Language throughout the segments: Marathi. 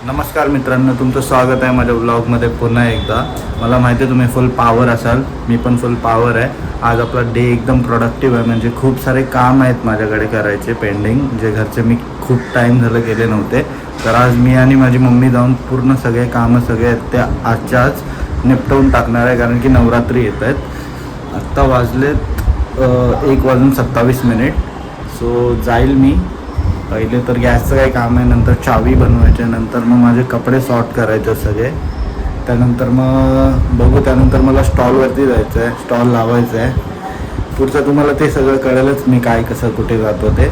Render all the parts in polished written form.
नमस्कार मित्रांनो, तुमचं स्वागत आहे माझ्या ब्लॉगमध्ये पुन्हा एकदा. मला माहिती आहे तुम्ही फुल पॉवर असाल, मी पण फुल पॉवर आहे. आज आपला डे एकदम प्रोडक्टिव्ह आहे. म्हणजे खूप सारे काम आहेत माझ्याकडे करायचे पेंडिंग, जे घरचे मी खूप टाईम झालं केले नव्हते. तर आज मी आणि माझी मम्मी जाऊन पूर्ण सगळे कामं सगळे आहेत ते आजच्या आज निपटवून टाकणार आहे, कारण की नवरात्री येत आहेत. आत्ता वाजलेत 1:27. सो जाईल मी. पहिले तर गॅसचं काही काम आहे, नंतर चावी बनवायचे, नंतर मग माझे कपडे सॉर्ट करायचे सगळे. त्यानंतर मग बघू, त्यानंतर मला स्टॉलवरती जायचं आहे, स्टॉल लावायचं आहे. पुढचं तुम्हाला ते सगळं कळेलच, मी काय कसं कुठे जातो ते.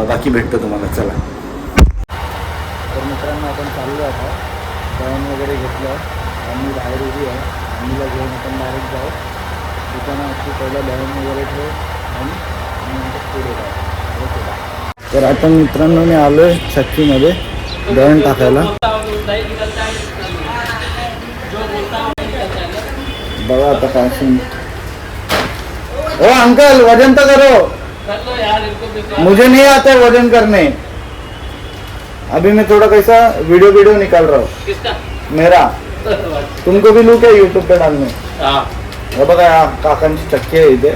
बाकी भेटतं तुम्हाला. चला तर मित्रांनो, आपण चाललो आता. जेवण वगैरे घेतलं आणि बाहेर उभी आहे. आम्हीला घेऊन आपण डायरेक्ट जाऊ दुकानात. पहिलं दळण वगैरे ठेव आणि नंतर पुढे जाऊ. ओके. तर आता मित्रांनो, मी आलो आहे चक्कीमध्ये दळण टाकायला. बघा आता काय सीन. ओ अंकल, वजन तो करो. मुझे नहीं आता है वजन करने. अभी मैं थोड़ा कैसा वीडियो निकाल रहा हूँ. किसका? मेरा. तुमको भी लू क्या यूट्यूब पे डालने? बघा काकांची चक्की आहे इथे.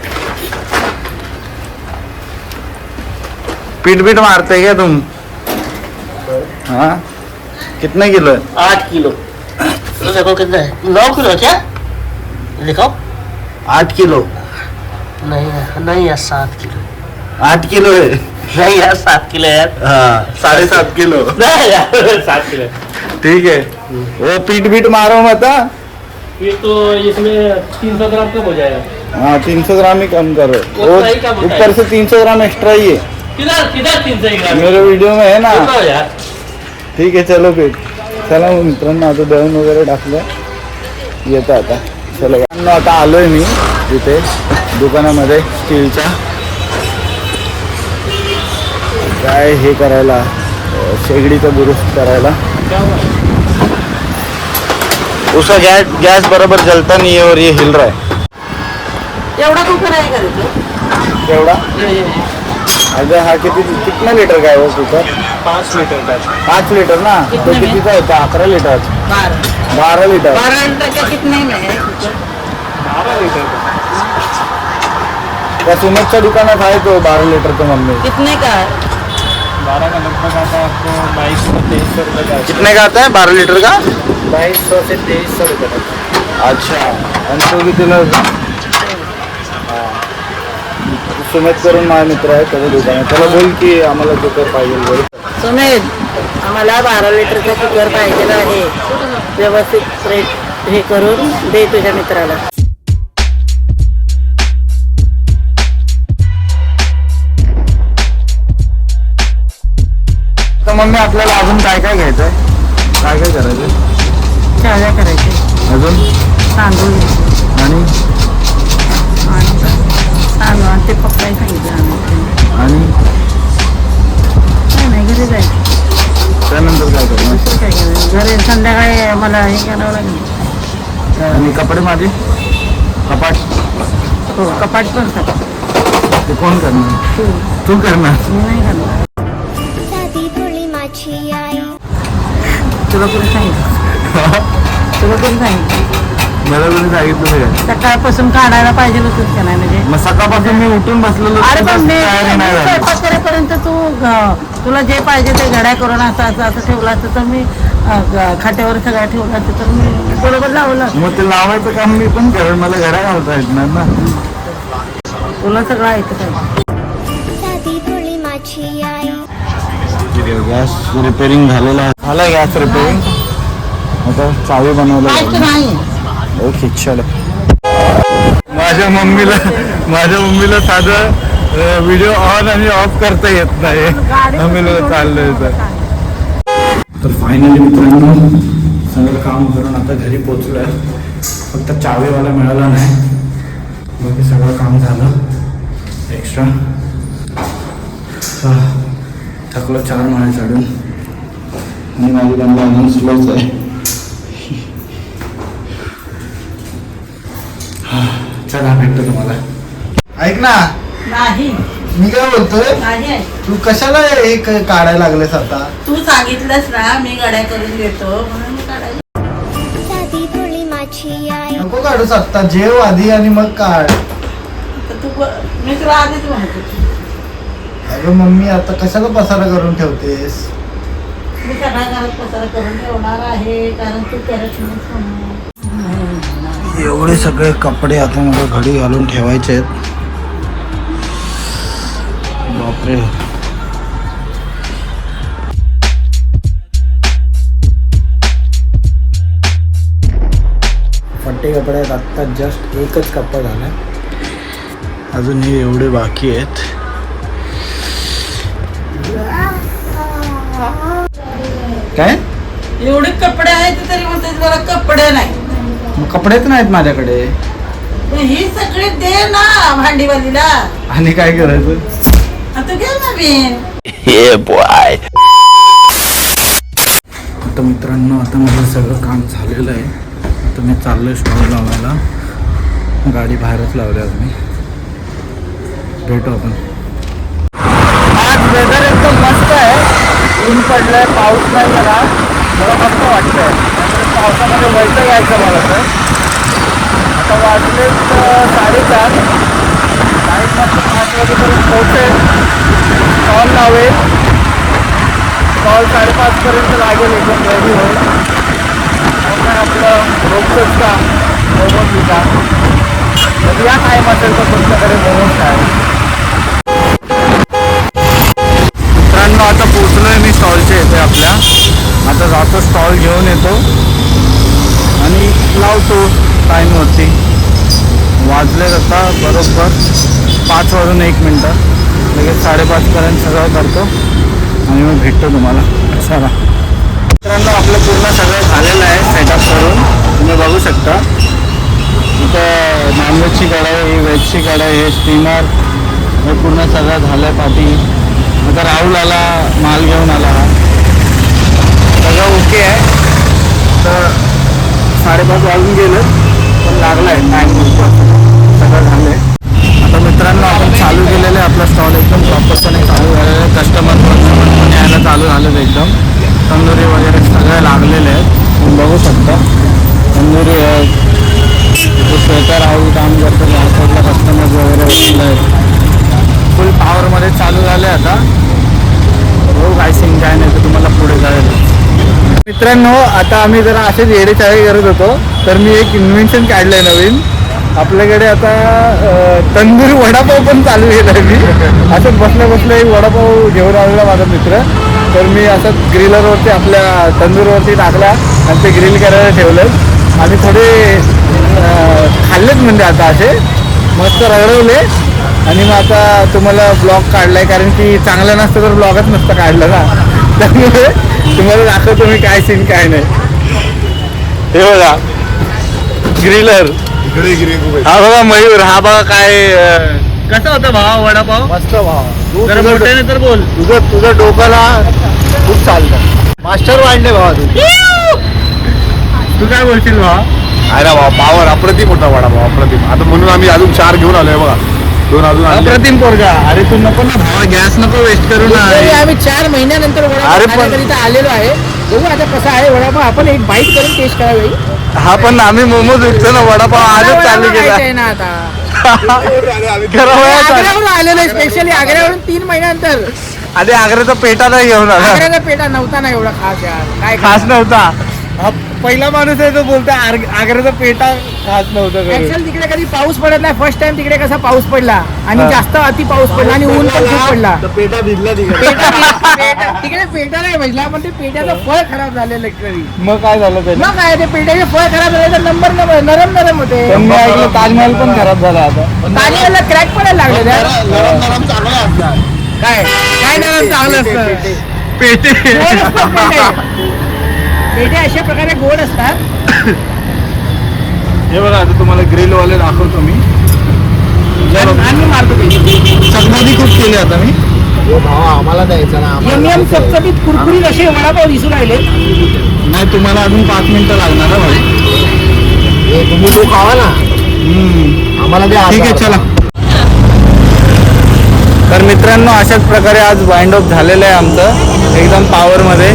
पीट मारते क्या तुम? हाँ, कितने किलो है? 8 किलो. देखो कितना है, 9 किलो है क्या? देखो 8 किलो. नहीं यार 7 किलो. 8 किलो है. नहीं यार 7 किलो यार. हाँ, 7.5 किलो. नहीं यार 7 किलो. ठीक है. वो पीट मारो मत. ये तो इसमें 300 ग्राम कम हो जाएगा. हाँ, 300 ग्राम ही कम करो. वो उतना ही कम होता है. ऊपर से 300 ग्राम एक्स्ट्रा ही है. किधर 300 ग्राम मेरे वीडियो में है ना. यार. ठीक आहे, चलो फिर. चला मग मित्रांनो, आता दळण वगैरे टाकलं, येतं आता. चला मित्रांनो, आता आलोय मी इथे दुकानामध्ये स्टीलच्या काय हे करायला, शेगडीचं दुरुस्त करायला. उसका गैस बराबर जलता नहीं है और ये हिल रहा है. एवढा कुकर आहे का रे? केवढा? अगं हा कितना लीटर का है वो कुकर? 5 लीटर का. 5 लीटर ना. तो कितीचा होता? 11 लीटर. 12 लीटर. 12 लीटर का कितने में है? 12 लीटर का. त्या सुमितच्या दुकानात आहे तो 12 लीटर का मम्मी. कितने का है? 12 का लगभग आता है आपको 2200 रुपये का. कितने का आता है 12 लीटर का? 2200 से 2300 रुपये का. अच्छा. आणि तो कितीला? सुमित करून माझा मित्र आहे, त्याचं दुकान आहे. त्याला बोल की आम्हाला कुकर पाहिजे बोल. सुमित, आम्हाला 12 लिटरचा कुकर पाहिजे आहे. व्यवस्थित रेट हे करून दे तुझ्या मित्राला. तर मम्मी, आपल्याला अजून काय काय घ्यायचं आहे? काय काय करायचं? चाव्या करायचे, अजून तांदूळ आणि तांदूळ ते पप्पाही सांगितलं आणि काय नाही, घरी जायचं. त्यानंतर काय करणार? दुसरं काय करायचं? घरी संध्याकाळी मला हे करावं लागेल. आणि कपडे माझे कपाट. हो, कपाट पण सगळं ते कोण करणार? तू करणार? मी नाही करणार. तुला कोणी सांगितलं? तुला कोणी सांगितलं? मला कोणी सांगितलं काय? सकाळपासून काढायला पाहिजे होतंच का नाही? म्हणजे मग सकाळपासून मी उठून बसलेलो. अरे पण मी तयारी नाही झाली. स्वयंपाक करेपर्यंत तुला जे पाहिजे ते घड्या करून असं ठेवलं असतं, तर मी खाट्यावर सगळं ठेवलं असतं, तर मी बरोबर लावलं. मग ते लावायचं काम मी पण करेन, मला घड्या घालता येणार ना. तुला सगळं ऐकत आहे. गॅस रिपेअरिंग झालेला झाला. Gas repairing. आता चावी बनवलं नाही. ओके, चलो. माझ्या मम्मीला साधं व्हिडिओ ऑन आणि ऑफ करता येत नाही. आम्ही चाललोय तर फायनली मित्रांनो, सगळं काम करून आता घरी पोचलोय. फक्त चावीवाला मिळाला नाही, बाकी सगळं काम झालं. एक्स्ट्रा थकलो 4 माळे चढून, आणि माझी बंदा अजून स्लोच आहे. चला भेटतो तुम्हाला. ऐक ना, नाही मी काय बोलतोय आहे. तू कशाला हे काढायला लागलेस आता? तू सांगितलंस ना मी गड्या करून देतो म्हणून मी काढायला. नको काढूस आता, जेव आधी आणि मग काढ. तर मी तुला आधीच म्हणत होती. अगं मम्मी आता कशाला पसारा करून ठेवतेस? मी सगळ्या घरात पसारा करून ठेवणार आहे कारण तू करत नाहीस म्हणून. एवढे सगळे कपडे आता मला घडी घालून ठेवायचे आहेत. बापरे. फट्टे कपडे आहेत. आत्ता जस्ट एकच कप्पा झाला, अजून हे एवढे बाकी आहेत. काय एवढे कपडे आहेत तरी म्हणते मला कपडे नाही. मग कपडेच नाहीत माझ्याकडे. ही सगळे दे ना भांडीवालीला. आणि काय करायचं? आता घे नवीन. आता मित्रांनो, आता माझं सगळं काम झालेलं आहे. आता मी चाललोय स्टॉल लावायला. गाडी बाहेरच लावली आज मी. भेटू आपण. आज वेदर एकदम मस्त आहे. ऊन पडलंय, पाऊस नाही झाला. मला मस्त वाटतंय. पावसामध्ये वैतं यायचं मला तर. आता वाजलेत 4:30. 5 वाजेपर्यंत पोहोचेल. स्टॉल लावेल. स्टॉल 5:30पर्यंत लागेल, एकदम रेडी होईल. मग आपलं रोजचंच काम मोमोज विका. तर या टाईम असेल तर तुमच्याकडे मोमोज काय. मित्रांनो, आता पोचलोय मी स्टॉलच्या इथे आपल्या. आता जातो, स्टॉल घेऊन येतो आणि लावतो टाईमवरती. वाजलेत आता बरोबर 5:01. लगेच 5:30पर्यंत सगळं करतो आणि मग भेटतो तुम्हाला. चला मित्रांनो, आपलं पूर्ण सगळं झालेलं आहे सेटअप करून. तुम्ही बघू शकता इथं नॉनव्हेजची कढाई, ही व्हेजची कढाई, हे स्टीमर, हे पूर्ण सगळं झालं आहे पाठी. आता राहुल आला, माल घेऊन आला. सगळं ओके आहे. तर 5:30 वाजून गेलं पण लागलं आहे टाईम. सगळं झालं आहे. आता मित्रांनो, आपण चालू केलेलं आहे आपला स्टॉल. एकदम प्रॉपरपणे चालू झालेलं आहे. कस्टमर पण यायला चालू झालं एकदम. तंदुरी वगैरे सगळे लागलेले आहेत. तुम्ही बघू शकता तंदुरी आहे. श्वेता राहुल काम करतो. या कस्टमर्स वगैरे बसले आहेत. फुल पॉवरमध्ये चालू झाले आता. हो काय सीन काय नाही तर तुम्हाला पुढे जायला. मित्रांनो, आता आम्ही जरा असेच येडेचाळे करत होतो तर मी एक इन्व्हेन्शन काढलं आहे नवीन. आपल्याकडे आता तंदूरी वडापाव पण चालू केला आहे. मी असंच बसल्या बसल्या एक वडापाव घेऊन आलेला माझा मित्र. तर मी असंच ग्रिलरवरती आपल्या तंदूरवरती टाकला आणि ते ग्रिल करायला ठेवलं आणि थोडे खाल्लेच म्हणजे आता असे मस्त रगडवले. आणि मग आता तुम्हाला ब्लॉग काढलाय कारण की चांगलं नसतं तर ब्लॉगच नसतं काढलं ना. त्यामुळे तुम्हाला दाखवतो मी काय सीन काय नाही. हे बघा ग्रिलर. हा बघा मयूर. हा बघा काय कसा होता भावा वडापाव? मस्त भावा. जरा मोठ्याने तर बोल. तुझं डोक्याला खूप चालतं. मास्टर वाढले भावा तू काय बोलशील भावा? अरे भावा पावर अप्रतिम मोठा वडापाव, अप्रतिम. आता म्हणून आम्ही अजून 4 घेऊन आलोय बघा. 2 अजून अप्रतिम पोरगा. अरे तू नको ना भावा, गॅस नको वेस्ट करू ना. आम्ही 4 महिन्यानंतर अरे पण- वडापाव इथं आलेलो आहे. बघू आता कसा आहे वडापाव. आपण एक बाईट करून टेस्ट करावी. हा पण आम्ही मोमोज विकतो ना, वडापाव आजच चालू केला. आहे ना आता खरं वयात आग्र्यावरून आलेलो आहे. स्पेशली आग्र्यावरून 3 महिन्यानंतर. आधी आग्र्याचा पेटा नाही घेऊन आला. आग्र्याचा पेठा नव्हता ना एवढा खास यार. काय खास नव्हता. हा पहिला माणूस आहे तो बोलतो आग्र्याचा पेटा खास नव्हता. ऍक्च्युअली तिकडे कधी पाऊस पडत नाही. फर्स्ट टाइम तिकडे कसा पाऊस पडला आणि हा. जास्त अति पाऊस पडला आणि ऊन पण खूप पडला. पेटा भिजला तिकडे. तिकडे पेटा नाही भेटला पण ते पेट्याचं फळ खराब झालेलं कधी. मग काय झालं त्याने? मग काय ते पेट्याचे फळ खराब झाले तर नंबर नरम होते. पण मी ऐकलं ताजमहल पण खराब झाला आता. ताजमहलला क्रॅक पडायला लागले त्या. नरम चांगला असणार. काय काय नरम चांगलं असतं. पेटे गोड असतात पेटे. पेटे अशा प्रकारे गोड असतात. हे बघा आता तुम्हाला ग्रिल वाले दाखवतो मी. आणि मारतो चकमकी खूप केली आता मी. भावा आम्हाला द्यायचं ना. यम चपचपीत कुरकुरीत असे वडापाव दिसून राहिले. नाही तुम्हाला अजून 5 मिनिटं लागणार आहे भाई. तुम्ही तो खावा ना. आम्हाला द्या. ठीक आहे चला. तर मित्रांनो अशाच प्रकारे आज वाइंड अप झालेलं आहे आमचं एकदम पॉवरमध्ये.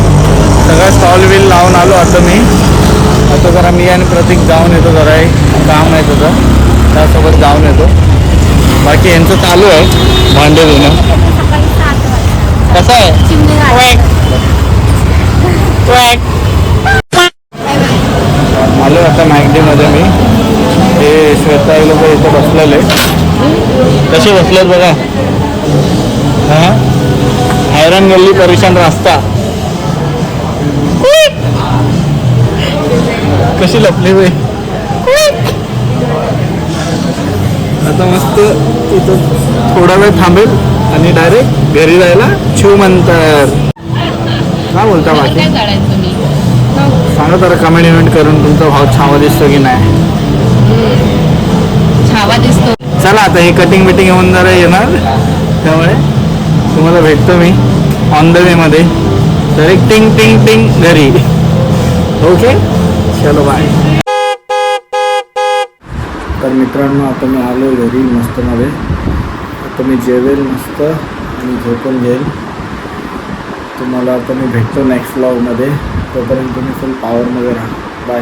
सगळं स्टॉल बिल लावून आलो आता मी. आता जरा मी आणि प्रतीक जाऊन येतो, जरा एक काम आहे तुझं, त्यासोबत जाऊन येतो. बाकी यांचं चालू आहे भांडे धुणं. कसं आहे आलो आता मॅगडीमध्ये मी. हे श्वेता लोक इथं बसलेले, कसे बसलेत बघा. हां हैराण गल्ली परेशान रास्ता, कशी लपली बाई. आता मस्त इथं थोडा वेळ थांबेल आणि डायरेक्ट घरी जायला शिवमंतर. काय बोलता बाकी सांगा जरा कमेंट करून तुमचा भाव छावा दिसतो की नाही. छावा दिसतो. चला आता हे कटिंग बिटिंग येऊन जरा येणार, त्यामुळे तुम्हाला भेटतो मी ऑन द वे मध्ये. तर एक टिंग टिंग टिंग घरी. ओके चलो बाय. तर मित्रांनो आता मी आलो घरी मस्तमध्ये. आता मी जेवेल मस्त आणि झोपून घेईल. तुम्हाला आता मी भेटतो नेक्स्ट व्लॉगमध्ये. तोपर्यंत तुम्ही फुल पॉवरमध्ये राहा. बाय.